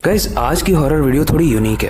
Guys आज की horror video थोड़ी यूनिक है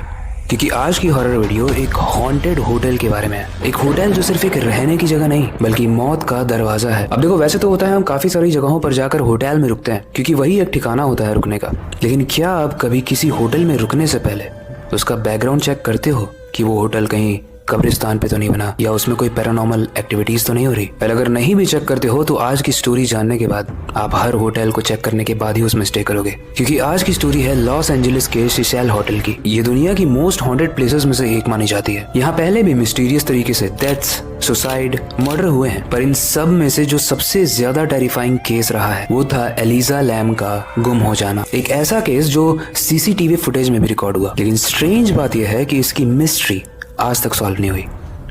क्योंकि आज की हॉरर वीडियो एक हॉन्टेड होटल के बारे में है। एक होटल जो सिर्फ एक रहने की जगह नहीं बल्कि मौत का दरवाजा है। अब देखो, वैसे तो होता है हम काफी सारी जगहों पर जाकर होटल में रुकते हैं क्योंकि वही एक ठिकाना होता है रुकने का, लेकिन क्या आप कभी किसी होटल में रुकने से पहले उसका बैकग्राउंड चेक करते हो कि वो होटल कहीं कब्रिस्तान पे तो नहीं बना या उसमें कोई पैरानॉर्मल एक्टिविटीज तो नहीं हो रही? और अगर नहीं भी चेक करते हो तो आज की स्टोरी जानने के बाद आप हर होटल को चेक करने के बाद ही उसमें स्टे करोगे, क्योंकि आज की स्टोरी है लॉस एंजलिस के सिसेल होटल की। ये दुनिया की मोस्ट हॉन्टेड प्लेसेस में से एक मानी जाती है। यहाँ पहले भी मिस्टीरियस तरीके से डेथ्स, सुसाइड, मर्डर हुए हैं, पर इन सब में से जो सबसे ज्यादा टेरिफाइंग केस रहा है वो था एलिजा लैम का गुम हो जाना। एक ऐसा केस जो सीसीटीवी फुटेज में भी रिकॉर्ड हुआ। लेकिन स्ट्रेंज बात यह है कि इसकी मिस्ट्री आज तक सॉल्व नहीं हुई।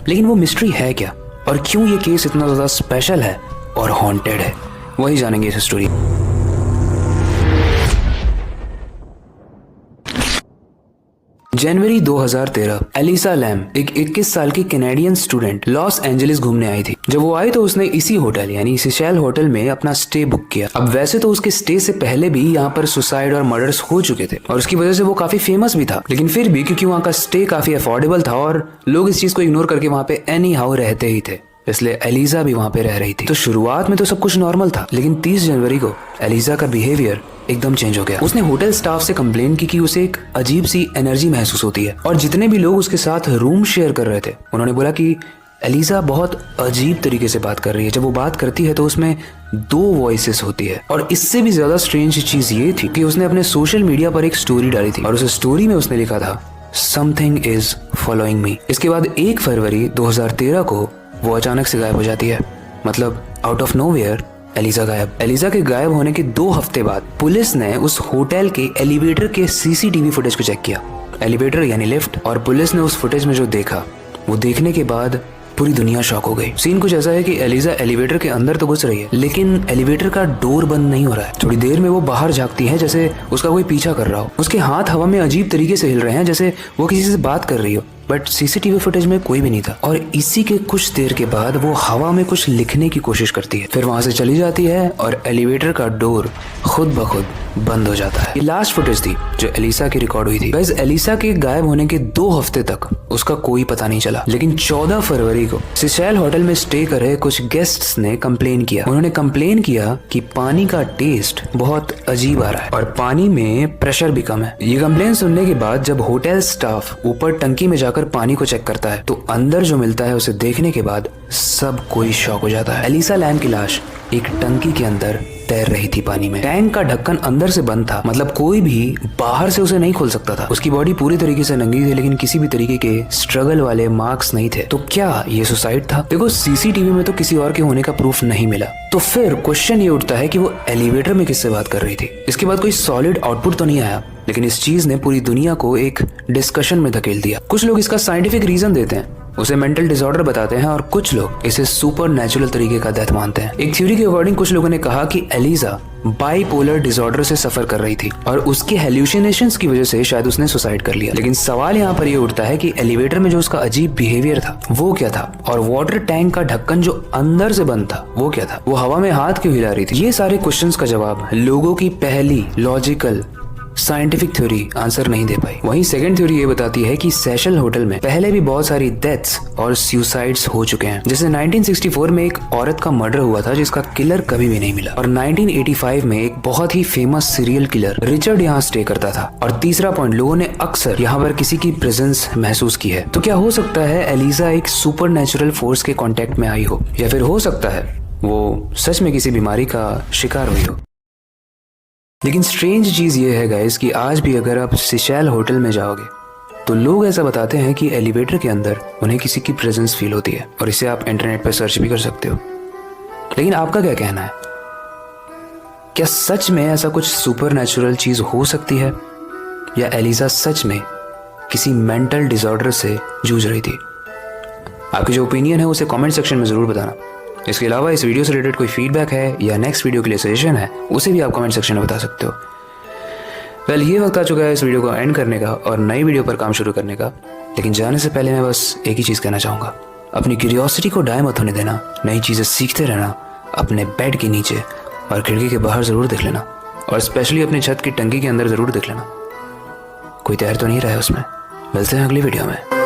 लेकिन वो मिस्ट्री है क्या और क्यों ये केस इतना ज्यादा स्पेशल है और हॉन्टेड है, वही जानेंगे इस स्टोरी। जनवरी 2013 एलिसा लैम एक 21 साल की कैनेडियन स्टूडेंट लॉस एंजलिस घूमने आई थी। जब वो आई तो उसने इसी होटल यानी सिसेल होटल में अपना स्टे बुक किया। अब वैसे तो उसके स्टे से पहले भी यहाँ पर सुसाइड और मर्डर्स हो चुके थे और उसकी वजह से वो काफी फेमस भी था, लेकिन फिर भी क्योंकि वहाँ का स्टे काफी अफोर्डेबल था और लोग इस चीज को इग्नोर करके वहाँ पे एनी हाउ रहते ही थे, इसलिए एलिजा भी वहाँ पे रह रही थी। तो शुरुआत में तो सब कुछ नॉर्मल था, लेकिन 30 जनवरी को एलिजा का बिहेवियर एकदम चेंज हो गया। उसने होटल स्टाफ से कंप्लेन की कि उसे एक अजीब सी एनर्जी महसूस होती है और जितने भी लोग उसके साथ रूम शेयर कर रहे थे उन्होंने बोला कि एलिजा बहुत अजीब तरीके से बात कर रही है। जब वो बात करती है तो उसमें 2 वॉइसेस होती है और इससे भी ज्यादा स्ट्रेंज चीज ये थी कि उसने अपने सोशल मीडिया पर एक स्टोरी डाली थी और उस स्टोरी में उसने लिखा था समथिंग इज फॉलोइंग मी। इसके बाद 1 फरवरी 2013 को वो अचानक से गायब हो जाती है, मतलब आउट ऑफ नोवेयर एलिजा गायब। एलिजा के गायब होने के 2 हफ्ते बाद पुलिस ने उस होटल के एलिवेटर के सीसीटीवी फुटेज को चेक किया। एलिवेटर यानी लिफ्ट, और पुलिस ने उस फुटेज में जो देखा वो देखने के बाद पूरी दुनिया शॉक हो गई। सीन कुछ ऐसा है कि एलिजा एलिवेटर के अंदर तो घुस रही है लेकिन एलिवेटर का डोर बंद नहीं हो रहा है। थोड़ी देर में वो बाहर झांकती है जैसे उसका कोई पीछा कर रहा हो। उसके हाथ हवा में अजीब तरीके से हिल रहे हैं जैसे वो किसी से बात कर रही हो, बट सीसीटीवी फुटेज में कोई भी नहीं था। और इसी के कुछ देर के बाद वो हवा में कुछ लिखने की कोशिश करती है, फिर वहां से चली जाती है और एलिवेटर का डोर खुद ब खुद बंद हो जाता है। ये लास्ट फुटेज थी जो एलिसा की रिकॉर्ड हुई थी। गाइस, एलिसा के गायब होने के 2 हफ्ते तक उसका कोई पता नहीं चला, लेकिन 14 फरवरी को सिसेल होटल में स्टे कर रहे कुछ गेस्ट्स ने कंप्लेन किया। उन्होंने कंप्लेन किया कि पानी का टेस्ट बहुत अजीब आ रहा है और पानी में प्रेशर भी कम है। ये कंप्लेन सुनने के बाद जब होटल स्टाफ ऊपर टंकी में जाकर पानी को चेक करता है तो अंदर जो मिलता है उसे देखने के बाद सब कोई शॉक हो जाता है। एलिसा लैम की लाश एक टंकी के अंदर तैर रही थी पानी में। टैंक का ढक्कन अंदर से बंद था, मतलब कोई भी बाहर से उसे नहीं खोल सकता था। उसकी बॉडी पूरी तरीके से नंगी थी लेकिन किसी भी तरीके के स्ट्रगल वाले मार्क्स नहीं थे। तो क्या ये सुसाइड था? देखो, सीसीटीवी में तो किसी और के होने का प्रूफ नहीं मिला, तो फिर क्वेश्चन ये उठता है कि वो एलिवेटर में किससे बात कर रही थी। इसके बाद कोई सॉलिड आउटपुट तो नहीं आया, लेकिन इस चीज ने पूरी दुनिया को एक डिस्कशन में धकेल दिया। कुछ लोग इसका साइंटिफिक रीजन देते हैं, उसे मेंटल डिसऑर्डर बताते हैं और कुछ लोग इसे सुपर नेचुरल तरीके का डेथ मानते हैं। एक थ्योरी के अकॉर्डिंग कुछ लोगों ने कहा कि एलिजा बाइपोलर डिसऑर्डर से सफर कर रही थी और उसके हेल्यूसिनेशंस की वजह से शायद उसने सुसाइड कर लिया। लेकिन सवाल यहाँ पर ये उठता है कि एलिवेटर में जो उसका अजीब बिहेवियर था वो क्या था, और वाटर टैंक का ढक्कन जो अंदर से बंद था वो क्या था? वो हवा में हाथ क्यों हिला रही थी? ये सारे क्वेश्चंस का जवाब लोगों की पहली लॉजिकल साइंटिफिक थ्योरी आंसर नहीं दे पाई। वहीं सेकंड थ्योरी ये बताती है कि सेशल होटल में पहले भी बहुत सारी डेथ्स और सुसाइड्स हो चुके हैं। जैसे 1964 में एक औरत का मर्डर हुआ था जिसका किलर कभी भी नहीं मिला, और 1985 में एक बहुत ही फेमस सीरियल किलर रिचर्ड यहाँ स्टे करता था। और तीसरा पॉइंट, लोगों ने अक्सर यहाँ पर किसी की प्रेजेंस महसूस की है। तो क्या हो सकता है एलिजा एक सुपर नेचुरल फोर्स के कॉन्टेक्ट में आई हो, या फिर हो सकता है वो सच में किसी बीमारी का शिकार हुई हो। लेकिन स्ट्रेंज चीज ये है गाइस कि आज भी अगर आप सिसेल होटल में जाओगे तो लोग ऐसा बताते हैं कि एलिवेटर के अंदर उन्हें किसी की प्रेजेंस फील होती है, और इसे आप इंटरनेट पर सर्च भी कर सकते हो। लेकिन आपका क्या कहना है? क्या सच में ऐसा कुछ सुपर नेचुरल चीज हो सकती है, या एलिजा सच में किसी मेंटल डिसऑर्डर से जूझ रही थी? आपकी जो ओपिनियन है उसे कमेंट सेक्शन में जरूर बताना। इसके अलावा इस वीडियो से रिलेटेड कोई फीडबैक है या नेक्स्ट वीडियो के लिए सजेशन है उसे भी आप कमेंट सेक्शन में बता सकते हो। वेल, ये वक्त आ चुका है इस वीडियो को एंड करने का और नई वीडियो पर काम शुरू करने का। लेकिन जाने से पहले मैं बस एक ही चीज़ कहना चाहूँगा, अपनी क्यूरियोसिटी को डाय मत होने देना। नई चीज़ें सीखते रहना, अपने बेड के नीचे और खिड़की के बाहर ज़रूर देख लेना, और स्पेशली अपनी छत की टंकी के अंदर ज़रूर देख लेना। कोई तैर तो नहीं रहा है उसमें। मिलते हैं अगली वीडियो में।